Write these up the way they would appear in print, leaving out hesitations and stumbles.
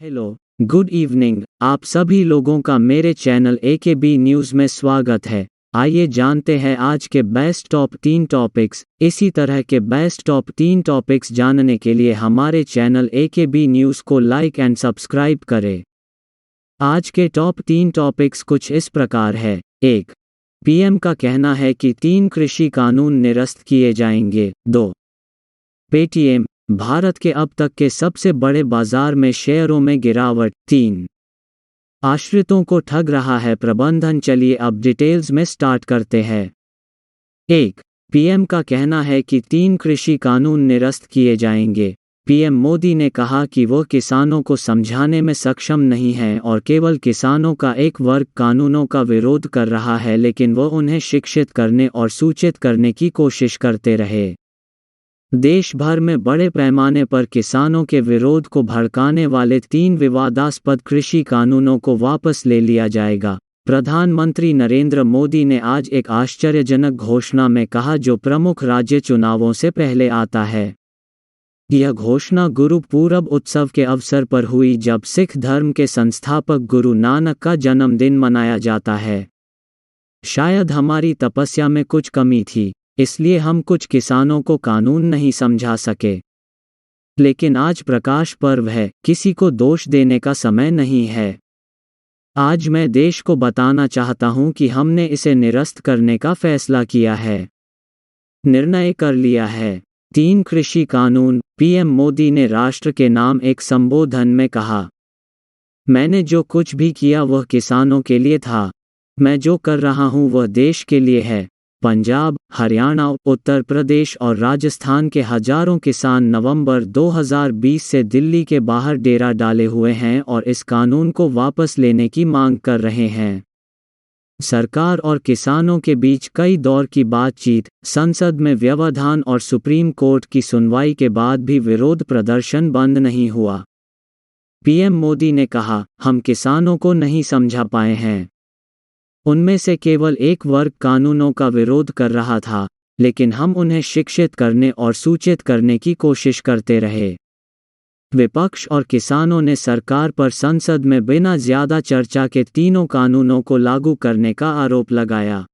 Hello, good evening. आप सभी लोगों का मेरे चैनल AKB न्यूज़ में स्वागत है। आइए जानते हैं आज के बेस्ट टॉप 3 टॉपिक्स। इसी तरह के बेस्ट टॉप 3 टॉपिक्स जानने के लिए हमारे चैनल AKB न्यूज़ को लाइक एंड सब्सक्राइब करें। आज के टॉप 3 टॉपिक्स कुछ इस प्रकार है। 1. PM का कहना है कि 3 कृषि कानून निरस्त किए जाएंगे। 2. पेटीएम, भारत के अब तक के सबसे बड़े बाजार में शेयरों में गिरावट। 3. आश्रितों को ठग रहा है प्रबंधन। चलिए अब डिटेल्स में स्टार्ट करते हैं। 1. PM का कहना है कि 3 कृषि कानून निरस्त किए जाएंगे। PM मोदी ने कहा कि वह किसानों को समझाने में सक्षम नहीं है और केवल किसानों का एक वर्ग कानूनों का विरोध कर रहा है, लेकिन वह उन्हें शिक्षित करने और सूचित करने की कोशिश करते रहे। देश भर में बड़े पैमाने पर किसानों के विरोध को भड़काने वाले 3 विवादास्पद कृषि कानूनों को वापस ले लिया जाएगा। प्रधानमंत्री नरेंद्र मोदी ने आज एक आश्चर्यजनक घोषणा में कहा, जो प्रमुख राज्य चुनावों से पहले आता है। यह घोषणा गुरु पूरब उत्सव के अवसर पर हुई, जब सिख धर्म के संस्थापक गुरु नानक का जन्मदिन मनाया जाता है। शायद हमारी तपस्या में कुछ कमी थी, इसलिए हम कुछ किसानों को कानून नहीं समझा सके। लेकिन आज प्रकाश पर्व है, किसी को दोष देने का समय नहीं है। आज मैं देश को बताना चाहता हूं कि हमने इसे निरस्त करने का फैसला किया है, निर्णय कर लिया है। 3 कृषि कानून। PM मोदी ने राष्ट्र के नाम एक संबोधन में कहा, मैंने जो कुछ भी किया वह किसानों के लिए था। मैं जो कर रहा हूं वह देश के लिए है। पंजाब, हरियाणा, उत्तर प्रदेश और राजस्थान के हजारों किसान नवंबर 2020 से दिल्ली के बाहर डेरा डाले हुए हैं और इस कानून को वापस लेने की मांग कर रहे हैं। सरकार और किसानों के बीच कई दौर की बातचीत, संसद में व्यवधान और सुप्रीम कोर्ट की सुनवाई के बाद भी विरोध प्रदर्शन बंद नहीं हुआ। PM मोदी ने कहा, हम किसानों को नहीं समझा पाए हैं। उनमें से केवल एक वर्ग कानूनों का विरोध कर रहा था, लेकिन हम उन्हें शिक्षित करने और सूचित करने की कोशिश करते रहे। विपक्ष और किसानों ने सरकार पर संसद में बिना ज्यादा चर्चा के तीनों कानूनों को लागू करने का आरोप लगाया।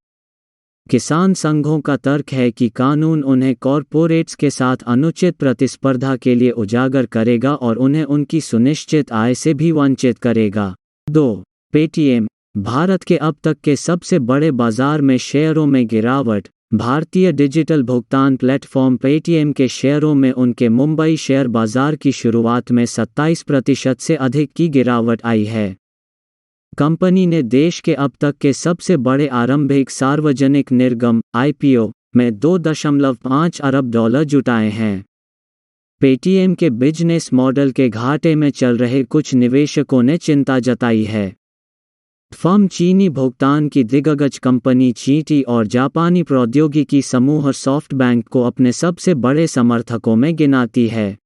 किसान संघों का तर्क है कि कानून उन्हें कॉरपोरेट्स के साथ अनुचित प्रतिस्पर्धा के लिए उजागर करेगा और उन्हें उनकी सुनिश्चित आय से भी वंचित करेगा। 2. पेटीएम, भारत के अब तक के सबसे बड़े बाजार में शेयरों में गिरावट। भारतीय डिजिटल भुगतान प्लेटफॉर्म पेटीएम के शेयरों में उनके मुंबई शेयर बाजार की शुरुआत में 27% से अधिक की गिरावट आई है। कंपनी ने देश के अब तक के सबसे बड़े आरंभिक सार्वजनिक निर्गम IPO में $2.5 अरब जुटाए हैं। पेटीएम के बिजनेस मॉडल के घाटे में चल रहे कुछ निवेशकों ने चिंता जताई है। फर्म चीनी भुगतान की दिग्गज कंपनी चीटी और जापानी प्रौद्योगिकी समूह सॉफ्टबैंक को अपने सबसे बड़े समर्थकों में गिनाती है।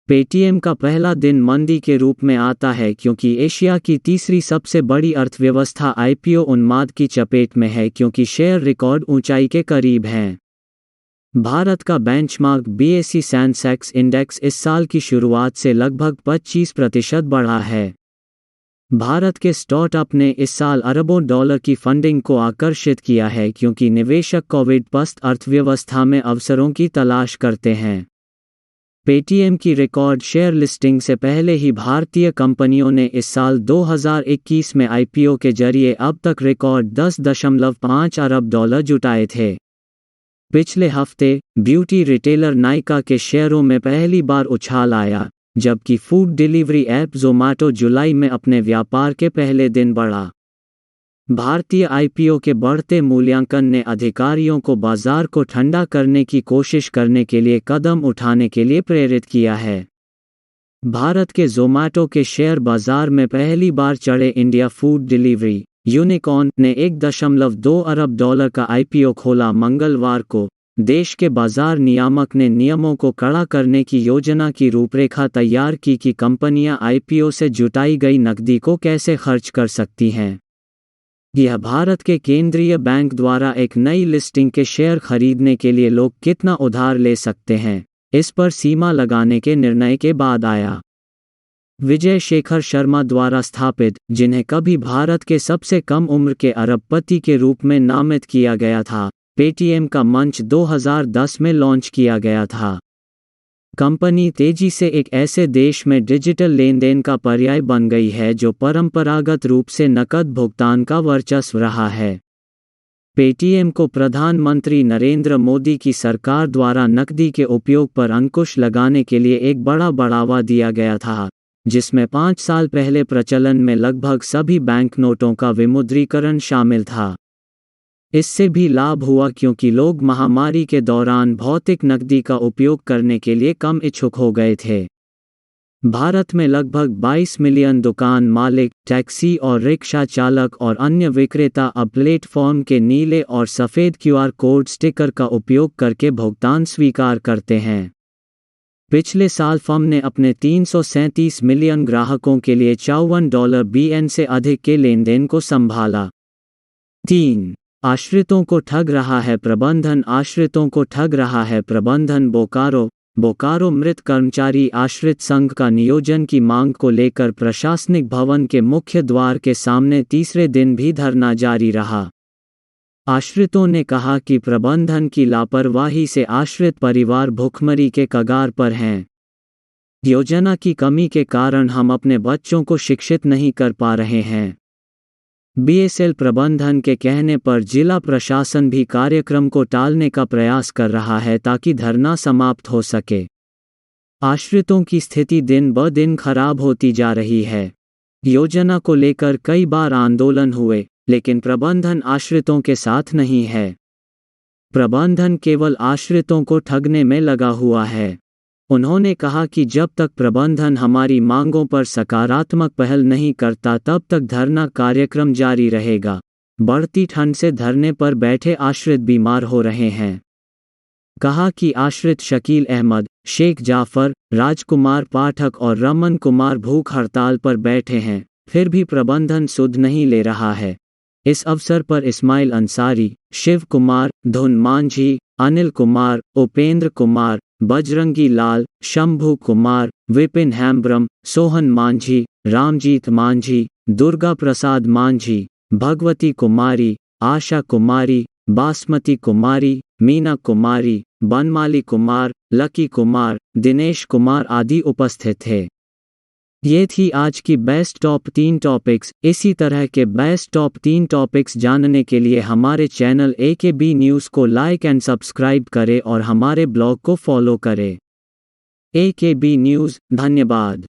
पेटीएम का पहला दिन मंदी के रूप में आता है क्योंकि एशिया की तीसरी सबसे बड़ी अर्थव्यवस्था IPO उन्माद की चपेट में है, क्योंकि शेयर रिकॉर्ड ऊंचाई के करीब हैं। भारत का बेंचमार्क BSE सेंसेक्स इंडेक्स इस साल की शुरुआत से लगभग 25% बढ़ा है। भारत के स्टार्टअप ने इस साल अरबों डॉलर की फंडिंग को आकर्षित किया है, क्योंकि निवेशक कोविड पस्त अर्थव्यवस्था में अवसरों की तलाश करते हैं। पेटीएम की रिकॉर्ड शेयर लिस्टिंग से पहले ही भारतीय कंपनियों ने इस साल 2021 में IPO के जरिए अब तक रिकॉर्ड $10.5 अरब जुटाए थे। पिछले हफ्ते ब्यूटी रिटेलर नाइका के शेयरों में पहली बार उछाल आया, जबकि फूड डिलीवरी ऐप ज़ोमैटो जुलाई में अपने व्यापार के पहले दिन बढ़ा। भारतीय IPO के बढ़ते मूल्यांकन ने अधिकारियों को बाजार को ठंडा करने की कोशिश करने के लिए कदम उठाने के लिए प्रेरित किया है। भारत के ज़ोमैटो के शेयर बाजार में पहली बार चढ़े। इंडिया फूड डिलीवरी यूनिकॉर्न ने $1.2 अरब का IPO खोला। मंगलवार को देश के बाजार नियामक ने नियमों को कड़ा करने की योजना की रूपरेखा तैयार की कि कंपनियां IPO से जुटाई गई नकदी को कैसे खर्च कर सकती हैं। यह भारत के केंद्रीय बैंक द्वारा एक नई लिस्टिंग के शेयर खरीदने के लिए लोग कितना उधार ले सकते हैं, इस पर सीमा लगाने के निर्णय के बाद आया। विजय शेखर शर्मा द्वारा स्थापित, जिन्हें कभी भारत के सबसे कम उम्र के अरबपति के रूप में नामित किया गया था, पेटीएम का मंच 2010 में लॉन्च किया गया था। कंपनी तेजी से एक ऐसे देश में डिजिटल लेनदेन का पर्याय बन गई है जो परंपरागत रूप से नकद भुगतान का वर्चस्व रहा है। पेटीएम को प्रधानमंत्री नरेंद्र मोदी की सरकार द्वारा नकदी के उपयोग पर अंकुश लगाने के लिए एक बड़ा बढ़ावा दिया गया था, जिसमें 5 साल पहले प्रचलन में लगभग सभी बैंक नोटों का विमुद्रीकरण शामिल था। इससे भी लाभ हुआ क्योंकि लोग महामारी के दौरान भौतिक नकदी का उपयोग करने के लिए कम इच्छुक हो गए थे। भारत में लगभग 22 मिलियन दुकान मालिक, टैक्सी और रिक्शा चालक और अन्य विक्रेता अब प्लेटफॉर्म के नीले और सफ़ेद क्यूआर कोड स्टिकर का उपयोग करके भुगतान स्वीकार करते हैं। पिछले साल फर्म ने अपने 337 मिलियन ग्राहकों के लिए $54 बिलियन से अधिक के लेनदेन को संभाला। 3. आश्रितों को ठग रहा है प्रबंधन। आश्रितों को ठग रहा है प्रबंधन। बोकारो मृत कर्मचारी आश्रित संघ का नियोजन की मांग को लेकर प्रशासनिक भवन के मुख्य द्वार के सामने तीसरे दिन भी धरना जारी रहा। आश्रितों ने कहा कि प्रबंधन की लापरवाही से आश्रित परिवार भुखमरी के कगार पर हैं। योजना की कमी के कारण हम अपने बच्चों को शिक्षित नहीं कर पा रहे हैं। बीएसएल प्रबंधन के कहने पर जिला प्रशासन भी कार्यक्रम को टालने का प्रयास कर रहा है ताकि धरना समाप्त हो सके। आश्रितों की स्थिति दिन ब दिन खराब होती जा रही है। योजना को लेकर कई बार आंदोलन हुए, लेकिन प्रबंधन आश्रितों के साथ नहीं है। प्रबंधन केवल आश्रितों को ठगने में लगा हुआ है। उन्होंने कहा कि जब तक प्रबंधन हमारी मांगों पर सकारात्मक पहल नहीं करता तब तक धरना कार्यक्रम जारी रहेगा। बढ़ती ठंड से धरने पर बैठे आश्रित बीमार हो रहे हैं। कहा कि आश्रित शकील अहमद, शेख जाफर, राजकुमार पाठक और रमन कुमार भूख हड़ताल पर बैठे हैं, फिर भी प्रबंधन सुध नहीं ले रहा है। इस अवसर पर इस्माइल अंसारी, शिव कुमार, धुन मांझी, अनिल कुमार, उपेंद्र कुमार, बजरंगी लाल, शंभू कुमार, विपिन हेम्ब्रम, सोहन मांझी, रामजीत मांझी, दुर्गा प्रसाद मांझी, भगवती कुमारी, आशा कुमारी, बासमती कुमारी, मीना कुमारी, बनमाली कुमार, लकी कुमार, दिनेश कुमार आदि उपस्थित थे। ये थी आज की बेस्ट टॉप 3 टॉपिक्स। इसी तरह के बेस्ट टॉप 3 टॉपिक्स जानने के लिए हमारे चैनल AKB न्यूज़ को लाइक एंड सब्सक्राइब करें और हमारे ब्लॉग को फॉलो करें। AKB न्यूज़, धन्यवाद।